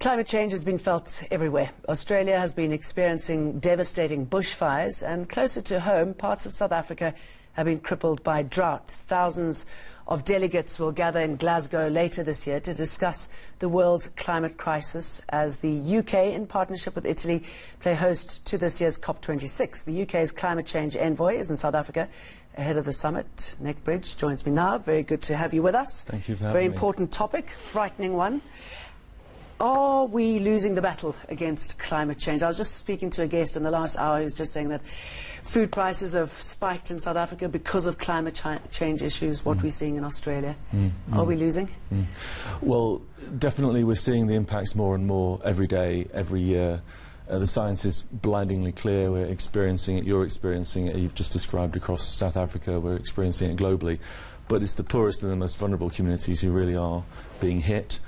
Climate change has been felt everywhere. Australia has been experiencing devastating bushfires, and closer to home, parts of South Africa have been crippled by drought. Thousands of delegates will gather in Glasgow later this year to discuss the world's climate crisis as the UK, in partnership with Italy, play host to this year's COP26. The UK's climate change envoy is in South Africa ahead of the summit. Nick Bridge joins me now. Very good to have you with us. Thank you for having me. Very me. important topic, frightening one. Are we losing the battle against climate change? I was just speaking to a guest in the last hour who was just saying that food prices have spiked in South Africa because of climate change issues, what we're seeing in Australia. Are we losing? Well, definitely we're seeing the impacts more and more every day, every year. The science is blindingly clear. We're experiencing it, you're experiencing it, you've just described across South Africa, we're experiencing it globally. But it's the poorest and the most vulnerable communities who really are being hit.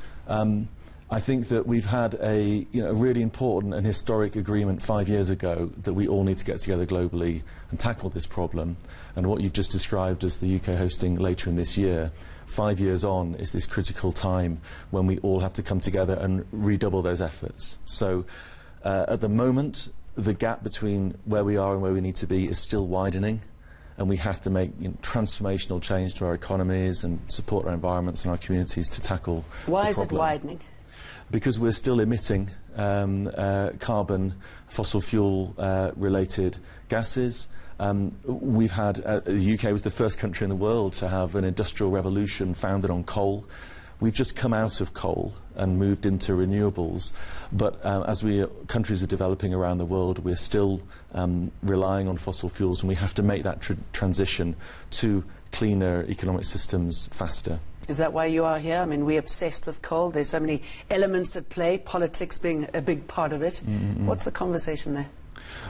I think that we've had a really important and historic agreement 5 years ago that we all need to get together globally and tackle this problem. And what you've just described as the UK hosting later in this year, 5 years on, is this critical time when we all have to come together and redouble those efforts. So at the moment, the gap between where we are and where we need to be is still widening. And we have to make transformational change to our economies and support our environments and our communities to tackle the problem. Why is it widening? Because we're still emitting carbon, fossil fuel related gases. We've had, the UK was the first country in the world to have an industrial revolution founded on coal. We've just come out of coal and moved into renewables, but as countries are developing around the world, we're still relying on fossil fuels, and we have to make that transition to cleaner economic systems faster. Is that why you are here? I mean, we're obsessed with coal. There's so many elements at play, politics being a big part of it. What's the conversation there?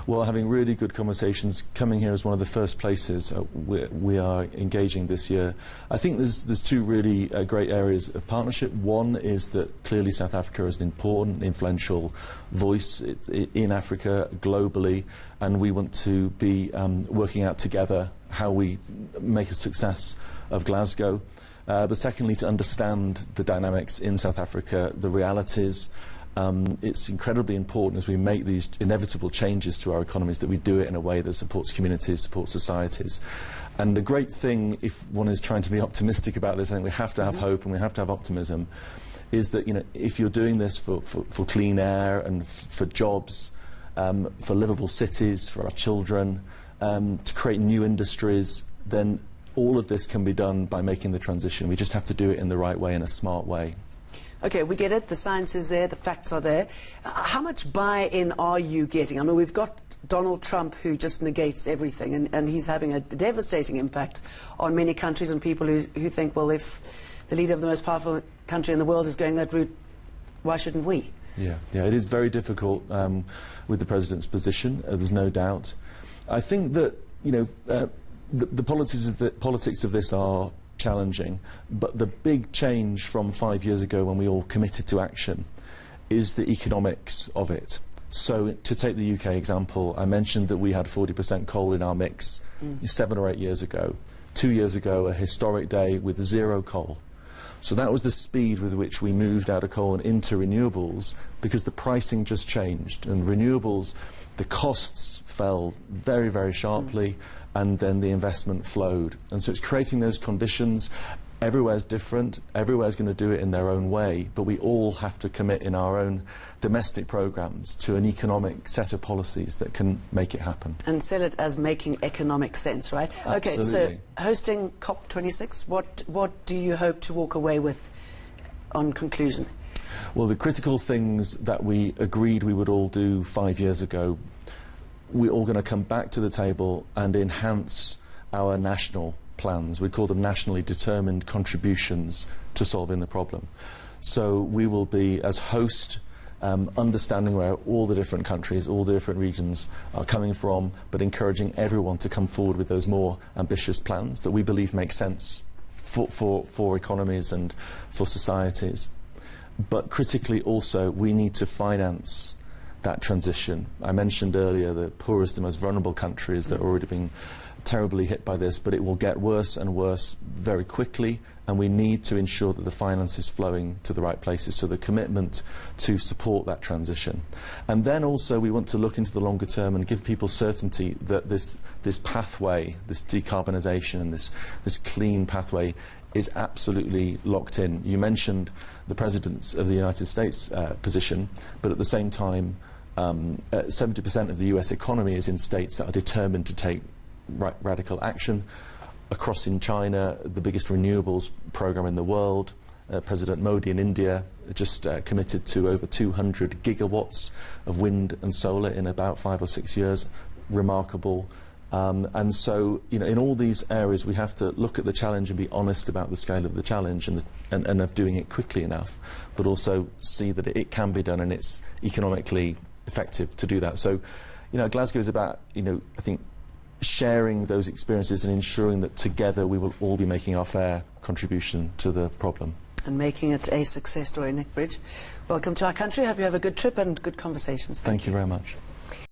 Well, having really good conversations, coming here is one of the first places we are engaging this year. I think there's two really great areas of partnership. One is that clearly South Africa is an important, influential voice in Africa, globally, and we want to be working out together how we make a success of Glasgow. But secondly, to understand the dynamics in South Africa, the realities. It's incredibly important as we make these inevitable changes to our economies that we do it in a way that supports communities, supports societies. And the great thing, if one is trying to be optimistic about this, I think we have to have hope and we have to have optimism, is that if you're doing this for clean air and for jobs, for livable cities, for our children, to create new industries, then all of this can be done by making the transition. We just have to do it in the right way, in a smart way. Okay, we get it. The science is there. The facts are there. How much buy-in are you getting? I mean, we've got Donald Trump, who just negates everything, and he's having a devastating impact on many countries and people who think, well, if the leader of the most powerful country in the world is going that route, why shouldn't we? Yeah, it is very difficult with the president's position. There's no doubt. I think that the politics of this are challenging, but the big change from 5 years ago when we all committed to action is the economics of it. So to take the UK example, I mentioned that we had 40% coal in our mix 7 or 8 years ago. 2 years ago, a historic day with zero coal. So that was the speed with which we moved out of coal and into renewables, because the pricing just changed. And renewables, the costs fell very, very sharply, and then the investment flowed. And so it's creating those conditions. Everywhere's different. Everywhere's going to do it in their own way, but we all have to commit in our own domestic programs to an economic set of policies that can make it happen. And sell it as making economic sense, right? Absolutely. Okay, so hosting COP26, what do you hope to walk away with on conclusion? Well, the critical things that we agreed we would all do 5 years ago, we're all going to come back to the table and enhance our national plans. We call them nationally determined contributions to solving the problem. So we will be, as host, understanding where all the different countries, all the different regions are coming from, but encouraging everyone to come forward with those more ambitious plans that we believe make sense for economies and for societies. But critically also, we need to finance that transition. I mentioned earlier the poorest and most vulnerable countries that are already being terribly hit by this, but it will get worse and worse very quickly, and we need to ensure that the finance is flowing to the right places, so the commitment to support that transition. And then also we want to look into the longer term and give people certainty that this pathway, this decarbonisation and this clean pathway is absolutely locked in. You mentioned the President of the United States position, but at the same time 70% of the US economy is in states that are determined to take radical action. Across in China, the biggest renewables program in the world, President Modi in India just committed to over 200 gigawatts of wind and solar in about 5 or 6 years. Remarkable. And so, you know, in all these areas, we have to look at the challenge and be honest about the scale of the challenge and of doing it quickly enough, but also see that it can be done and it's economically effective to do that. So, you know, Glasgow is about, you know, I think, sharing those experiences and ensuring that together we will all be making our fair contribution to the problem. And making it a success story. Nick Bridge, welcome to our country. Hope you have a good trip and good conversations. Thank you very much.